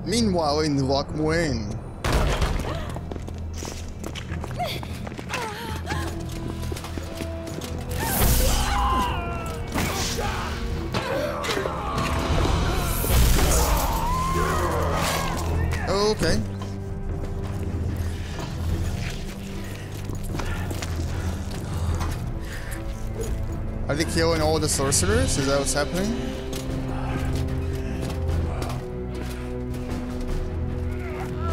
Meanwhile, in Lockmuin. Okay. Are they killing all the sorcerers? Is that what's happening?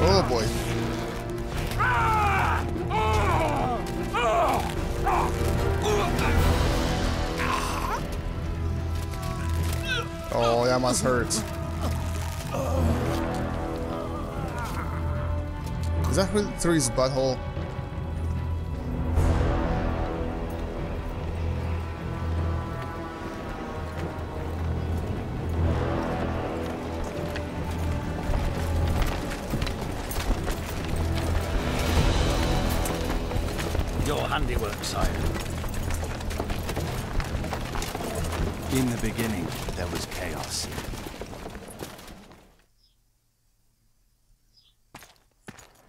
Oh boy. Oh, that must hurt. Is that through his butthole? Your handiwork, sire. In the beginning, there was chaos.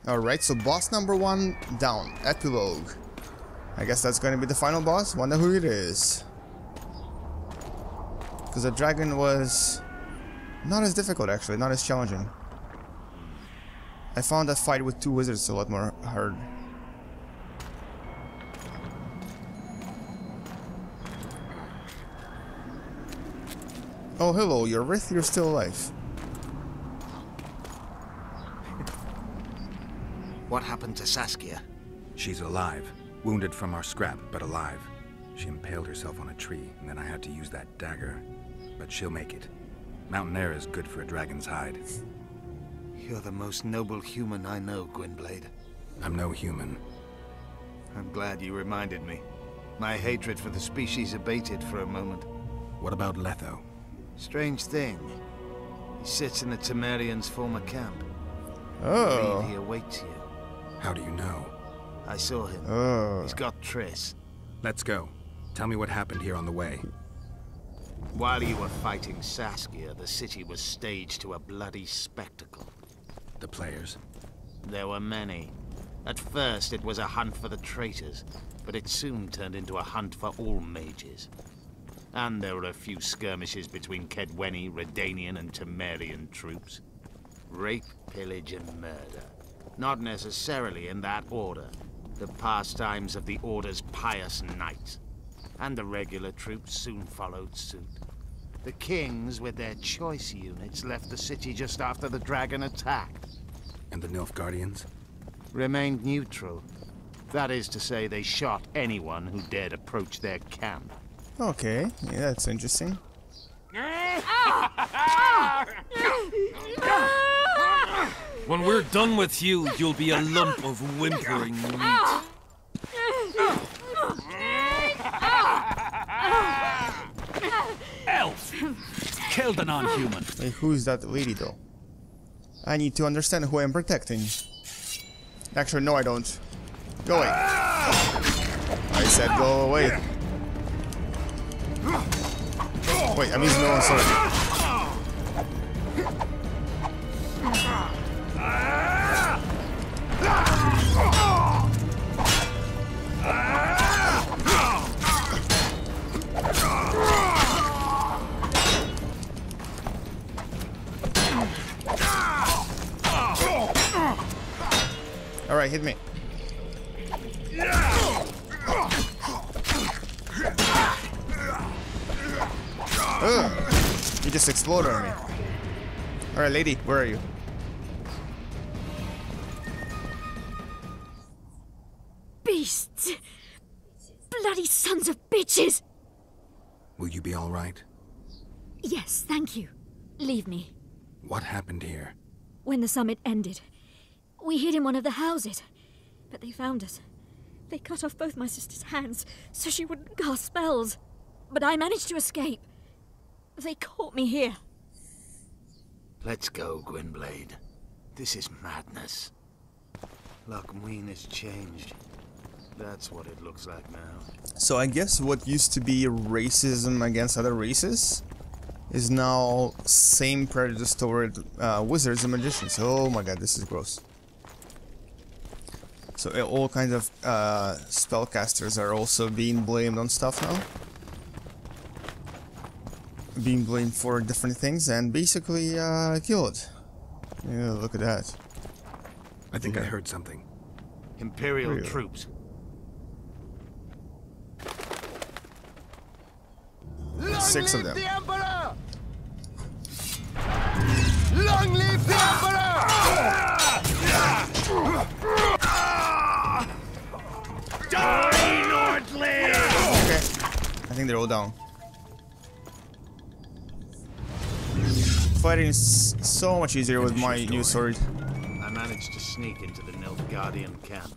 Alright, so boss number 1 down. Epilogue. I guess that's gonna be the final boss. Wonder who it is. Because the dragon was not as difficult, actually, not as challenging. I found that fight with 2 wizards a lot more hard. Oh, hello, you're Rith, you're still alive. What happened to Saskia? She's alive. Wounded from our scrap, but alive. She impaled herself on a tree, and then I had to use that dagger. But she'll make it. Mountain air is good for a dragon's hide. You're the most noble human I know, Gwynblade. I'm no human. I'm glad you reminded me. My hatred for the species abated for a moment. What about Letho? Strange thing. He sits in the Temerians' former camp. Oh. I believe he awaits you. How do you know? I saw him. Oh. He's got Triss. Let's go. Tell me what happened here on the way. While you were fighting Saskia, the city was staged to a bloody spectacle. The players? There were many. At first, it was a hunt for the traitors, but it soon turned into a hunt for all mages. And there were a few skirmishes between Kedweni, Redanian, and Temerian troops. Rape, pillage, and murder. Not necessarily in that order. The pastimes of the Order's pious knights. And the regular troops soon followed suit. The kings, with their choice units, left the city just after the dragon attacked. And the Nilfgaardians? Remained neutral. That is to say, they shot anyone who dared approach their camp. Okay, yeah, that's interesting. When we're done with you, you'll be a lump of whimpering meat. Elf! Killed a non-human. Wait, who's that lady though? I need to understand who I'm protecting. Actually, no, I don't. Go away. I said go away. Wait, I'm using my own sword. Alright, hit me. Ugh. You just exploded on me. Alright, lady, where are you? Beasts! Bloody sons of bitches! Will you be all right? Yes, thank you. Leave me. What happened here? When the summit ended, we hid in one of the houses, but they found us. They cut off both my sister's hands so she wouldn't cast spells. But I managed to escape. They caught me here. Let's go, Gwynblade. This is madness. Lockmuin has changed. That's what it looks like now. So I guess what used to be racism against other races is now same prejudice toward wizards and magicians. Oh my god, this is gross. So all kinds of spellcasters are also being blamed on stuff now. Being blamed for different things and basically killed. Yeah, look at that. I think I heard something. Imperial Really? troops. Six of them. The Emperor! Long live the Emperor! Die, Nordland! Okay. I think they're all down. Fighting is so much easier with my new sword. I managed to sneak into the Nilfgaardian camp.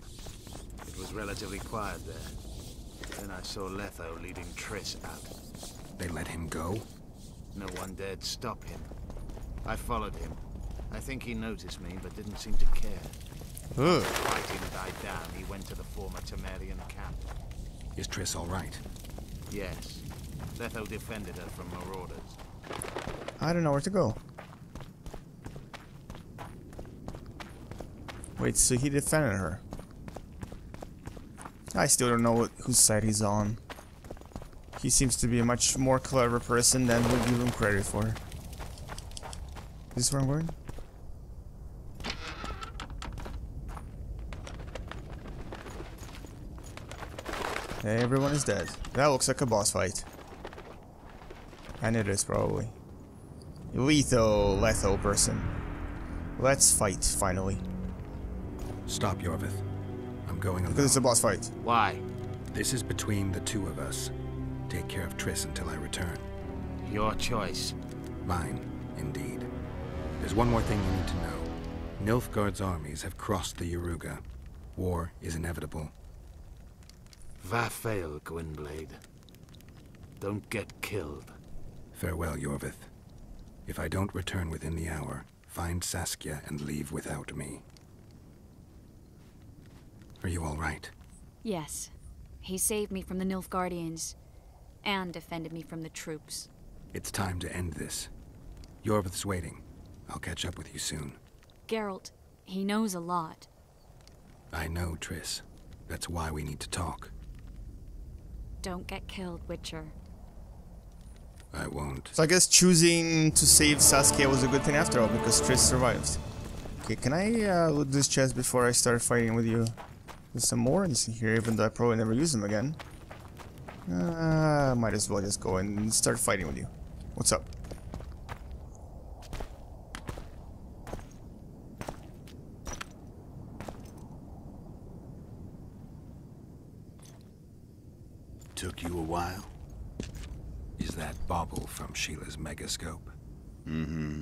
It was relatively quiet there. Then I saw Letho leading Triss out. They let him go? No one dared stop him. I followed him. I think he noticed me, but didn't seem to care. Ugh. Fighting died down, he went to the former Temerian camp. Is Triss all right? Yes. Letho defended her from marauders. I don't know where to go. Wait, so he defended her. I still don't know whose side he's on. He seems to be a much more clever person than we give him credit for. Is this where I'm going? Hey, everyone is dead. That looks like a boss fight. And it is probably. Letho person. Let's fight, finally. Stop, Yorvith. I'm going alone. Because it's a boss fight. Why? This is between the two of us. Take care of Triss until I return. Your choice. Mine, indeed. There's one more thing you need to know. Nilfgaard's armies have crossed the Yaruga. War is inevitable. Vafail, Gwynblade. Don't get killed. Farewell, Yorvith. If I don't return within the hour, find Saskia and leave without me. Are you all right? Yes. He saved me from the Nilfgaardians, and defended me from the troops. It's time to end this. Yorvith's waiting. I'll catch up with you soon. Geralt, he knows a lot. I know, Triss. That's why we need to talk. Don't get killed, Witcher. I won't. So I guess choosing to save Saskia was a good thing after all, because Triss survived. Okay, can I loot this chest before I start fighting with you? There's some more in here, even though I probably never use them again. Might as well just go and start fighting with you. What's up? Took you a while? Is that bauble from Sheila's megascope? Mm-hmm.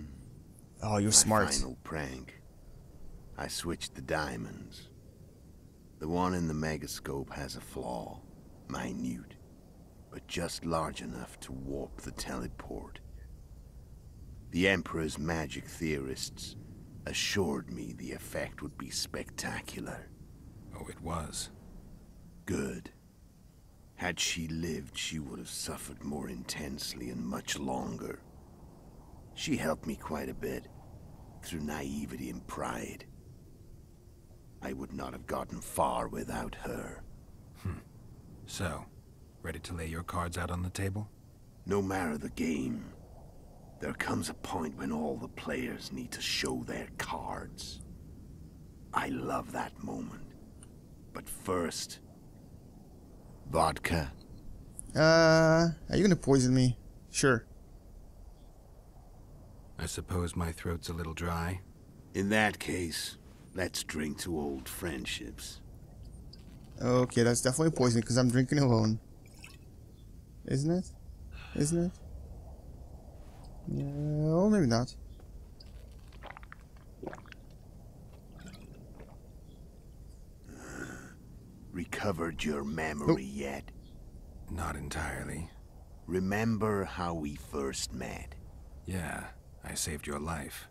Oh, you're My smart. final prank. I switched the diamonds. The one in the megascope has a flaw. Minute. But just large enough to warp the teleport. The Emperor's magic theorists assured me the effect would be spectacular. Oh, it was. Good. Had she lived, she would have suffered more intensely and much longer. She helped me quite a bit, through naivety and pride. I would not have gotten far without her. So, ready to lay your cards out on the table? No matter the game, there comes a point when all the players need to show their cards. I love that moment. But first... vodka? Are you gonna poison me? Sure. I suppose my throat's a little dry. In that case, let's drink to old friendships. Okay, that's definitely poison because I'm drinking alone. Isn't it? Isn't it? No, maybe not. Recovered your memory yet? Not entirely. Remember how we first met? Yeah, I saved your life.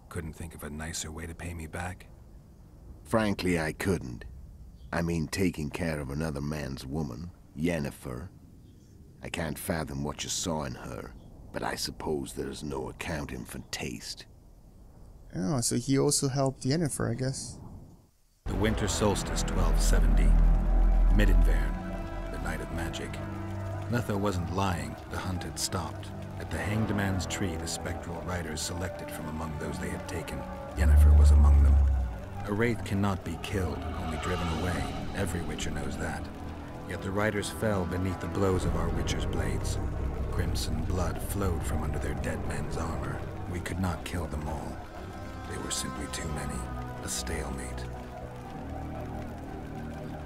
Couldn't think of a nicer way to pay me back? Frankly, I couldn't. I mean, taking care of another man's woman, Yennefer. I can't fathom what you saw in her. but I suppose there's no accounting for taste. Oh, so he also helped Yennefer, I guess. The winter solstice 1270. Midinvern, the night of magic. Letho wasn't lying, the hunt had stopped. At the Hanged Man's Tree, the spectral riders selected from among those they had taken. Yennefer was among them. A wraith cannot be killed, only driven away. Every witcher knows that. Yet the riders fell beneath the blows of our witcher's blades. Crimson blood flowed from under their dead men's armor. We could not kill them all. They were simply too many. A stalemate.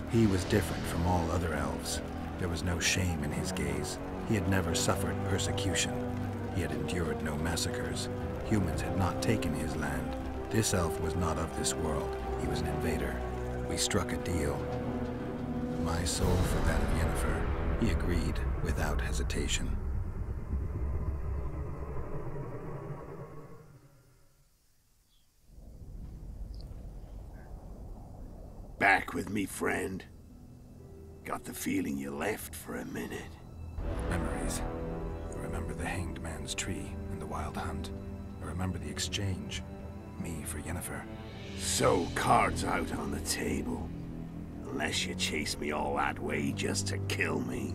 He was different from all other elves. There was no shame in his gaze. He had never suffered persecution. He had endured no massacres. Humans had not taken his land. This elf was not of this world. He was an invader. We struck a deal. My soul for that of Yennefer. He agreed without hesitation. Back with me, friend. Got the feeling you left for a minute. Memories. I remember the Hanged Man's Tree and the Wild Hunt. I remember the exchange. Me for Yennefer. So, cards out on the table. Unless you chase me all that way just to kill me.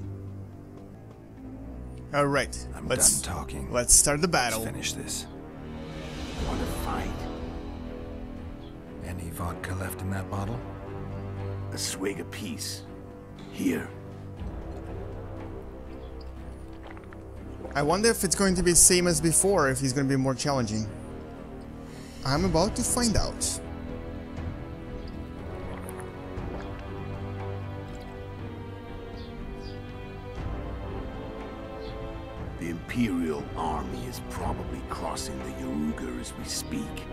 Alright, I'm let's done talking. Let's start the battle. Let's finish this. Wanna fight? Any vodka left in that bottle? A swig apiece. Here. I wonder if it's going to be the same as before, if he's going to be more challenging. I'm about to find out. The Imperial army is probably crossing the Yaruga as we speak.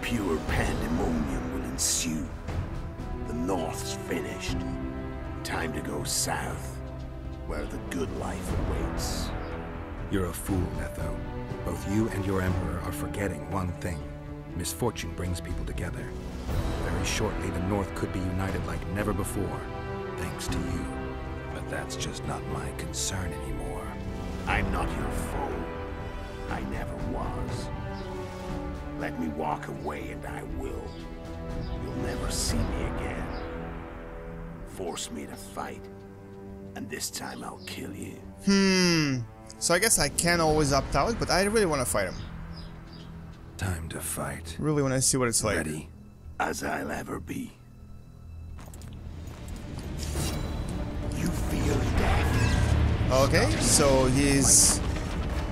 Pure pandemonium will ensue. The North's finished. Time to go south, where the good life awaits. You're a fool, Letho. Both you and your Emperor are forgetting one thing. Misfortune brings people together. Very shortly, the North could be united like never before, thanks to you. But that's just not my concern anymore. I'm not your foe. I never was. Let me walk away and I will. You'll never see me again. Force me to fight, and this time I'll kill you. So I guess I can always opt out, but I really want to fight him. Time to fight. Really want to see what it's like. Ready? As I'll ever be. You feel death. Okay, so he's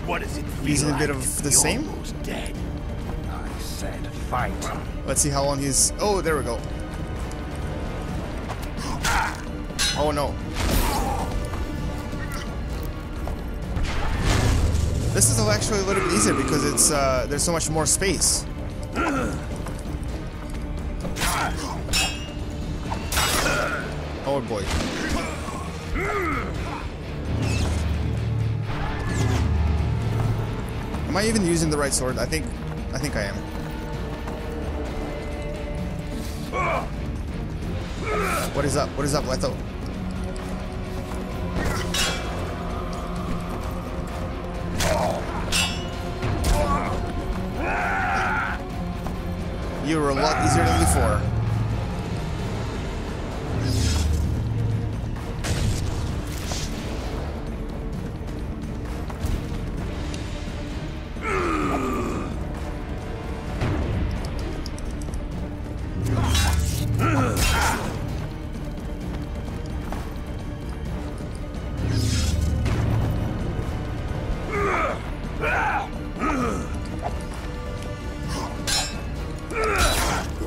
What does it feel He's in a like bit of to the be same? almost dead? I said fight. Let's see how long he's... Oh, there we go. Oh no. This is actually a little bit easier because it's there's so much more space. Oh boy. Am I even using the right sword? I think I am. What is up? What is up, Letho? You were a lot easier than before.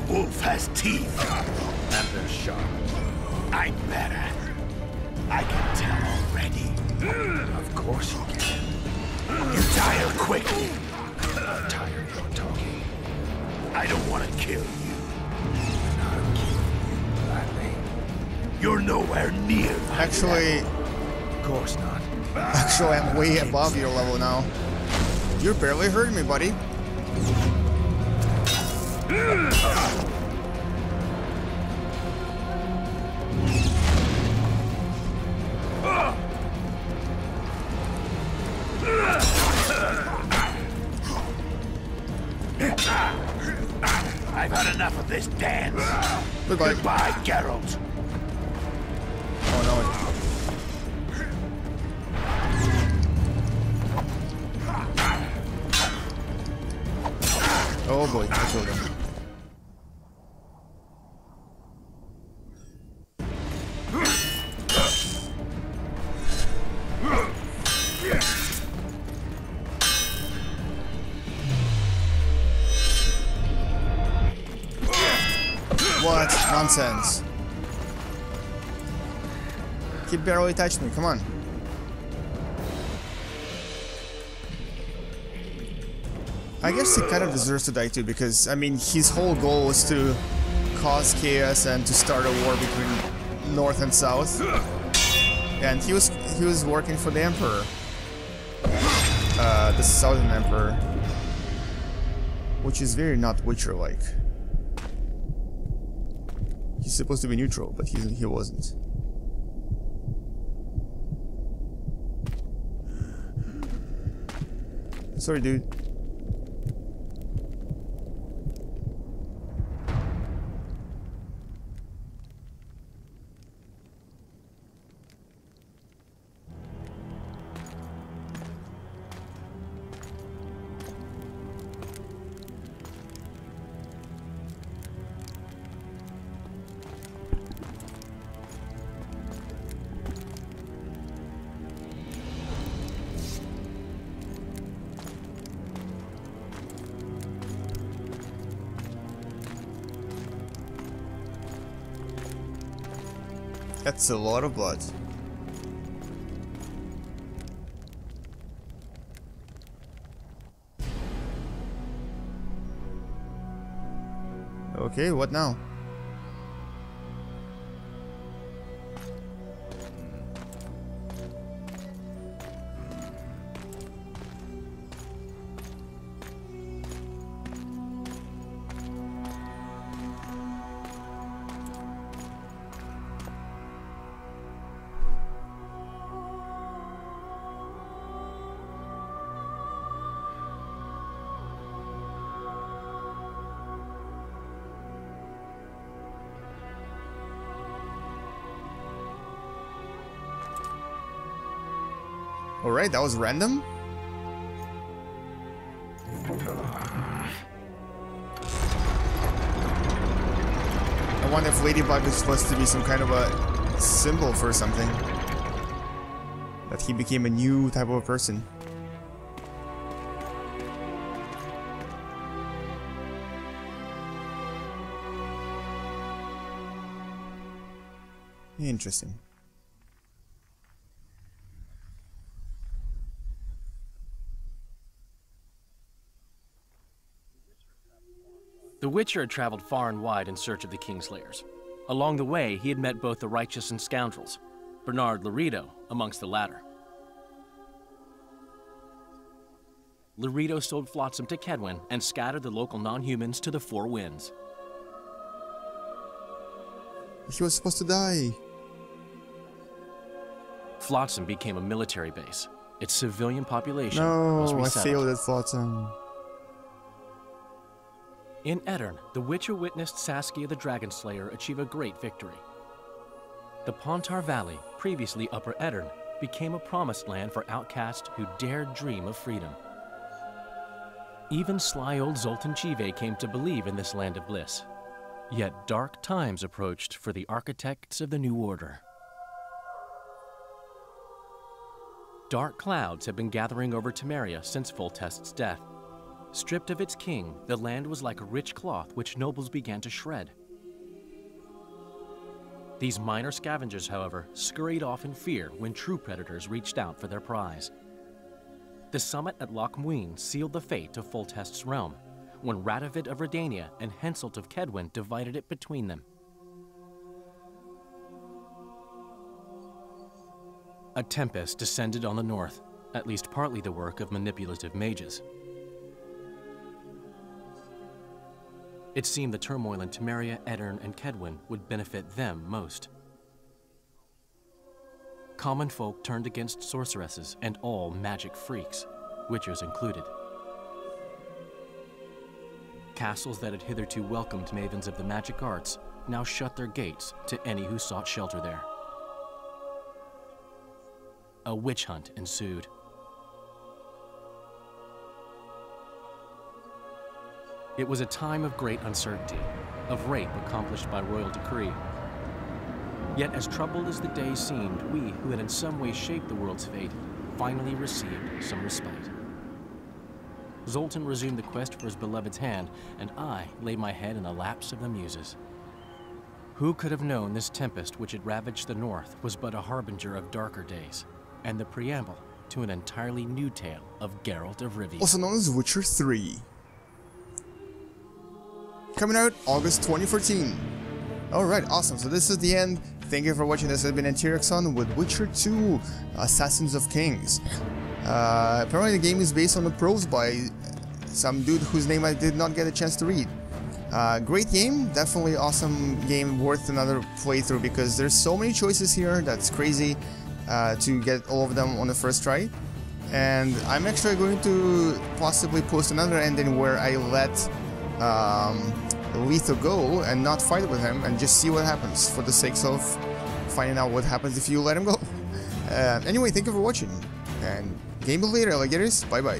Wolf has teeth. And they're sharp. I'm better. I can tell already. Of course you can. You tire quickly. I'm tired of talking. I don't want to kill you. I'll kill you gladly. You're nowhere near. Actually, Of course not. I'm way above your level now. You're barely hurting me, buddy. I've had enough of this dance. Goodbye. Goodbye, Geralt. Oh no. Oh boy, I killed him. What? Nonsense. He barely touched me, come on. I guess he kind of deserves to die too, because, I mean, his whole goal was to cause chaos and to start a war between North and South. And he was working for the Emperor. The Southern Emperor. Which is very not Witcher-like. He's supposed to be neutral, but he wasn't. Sorry, dude. That's a lot of blood. Okay, what now? Alright, that was random. I wonder if Ladybug is supposed to be some kind of a symbol for something. That he became a new type of a person. Interesting. The Witcher had traveled far and wide in search of the Kingslayers. Along the way, he had met both the righteous and scoundrels, Bernard Laredo amongst the latter. Laredo sold Flotsam to Kedwin and scattered the local non-humans to the four winds. He was supposed to die. Flotsam became a military base. Its civilian population No, was I resettled. failed at Flotsam. In Edirn, the Witcher witnessed Saskia the Dragonslayer achieve a great victory. The Pontar Valley, previously Upper Edirn, became a promised land for outcasts who dared dream of freedom. Even sly old Zoltan Chive came to believe in this land of bliss. Yet dark times approached for the architects of the New Order. Dark clouds had been gathering over Temeria since Foltest's death. Stripped of its king, the land was like a rich cloth which nobles began to shred. These minor scavengers, however, scurried off in fear when true predators reached out for their prize. The summit at Loch Muin sealed the fate of Foltest's realm, when Radovid of Redania and Henselt of Kedwin divided it between them. A tempest descended on the north, at least partly the work of manipulative mages. It seemed the turmoil in Temeria, Edirn, and Kedwin would benefit them most. Common folk turned against sorceresses and all magic freaks, witchers included. Castles that had hitherto welcomed mavens of the magic arts now shut their gates to any who sought shelter there. A witch hunt ensued. It was a time of great uncertainty, of rape accomplished by royal decree. Yet as troubled as the days seemed, we, who had in some way shaped the world's fate, finally received some respite. Zoltan resumed the quest for his beloved's hand, and I laid my head in the laps of the muses. Who could have known this tempest which had ravaged the north was but a harbinger of darker days, and the preamble to an entirely new tale of Geralt of Rivia. Also known as Witcher 3. Coming out August 2014. Alright, awesome. So this is the end. Thank you for watching. This has been Antiriexon with Witcher 2, Assassins of Kings. Apparently the game is based on the prose by some dude whose name I did not get a chance to read. Great game, definitely awesome game, worth another playthrough because there's so many choices here that's crazy to get all of them on the first try. And I'm actually going to possibly post another ending where I let Letho go and not fight with him and just see what happens for the sake of finding out what happens if you let him go. Anyway, thank you for watching and game later, alligators. Bye bye.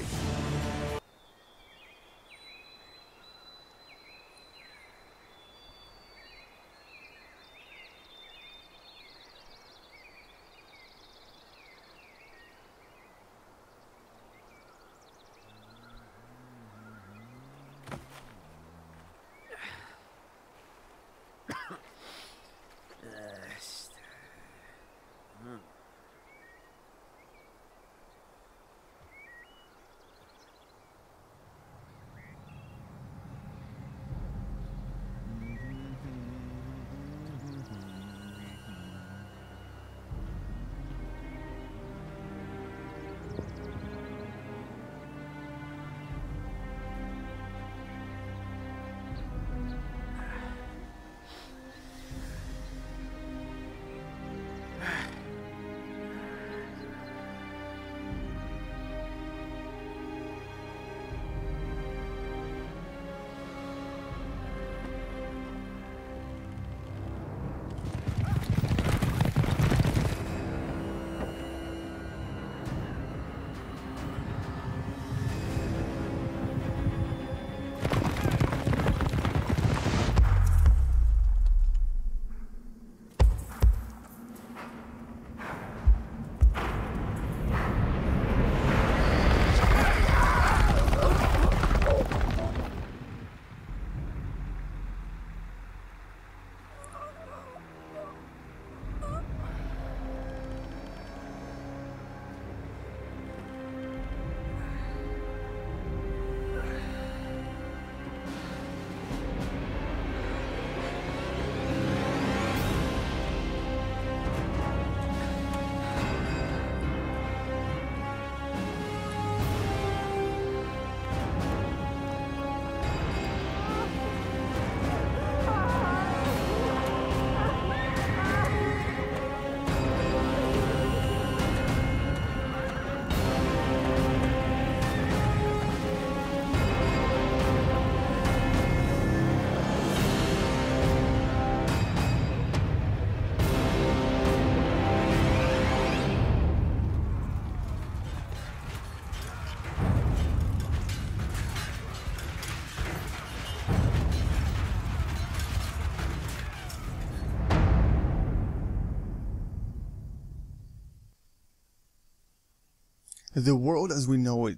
The world as we know it,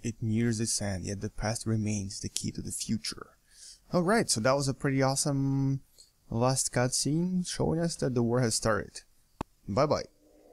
it nears its end, yet the past remains the key to the future. Alright, so that was a pretty awesome last cutscene showing us that the war has started. Bye bye.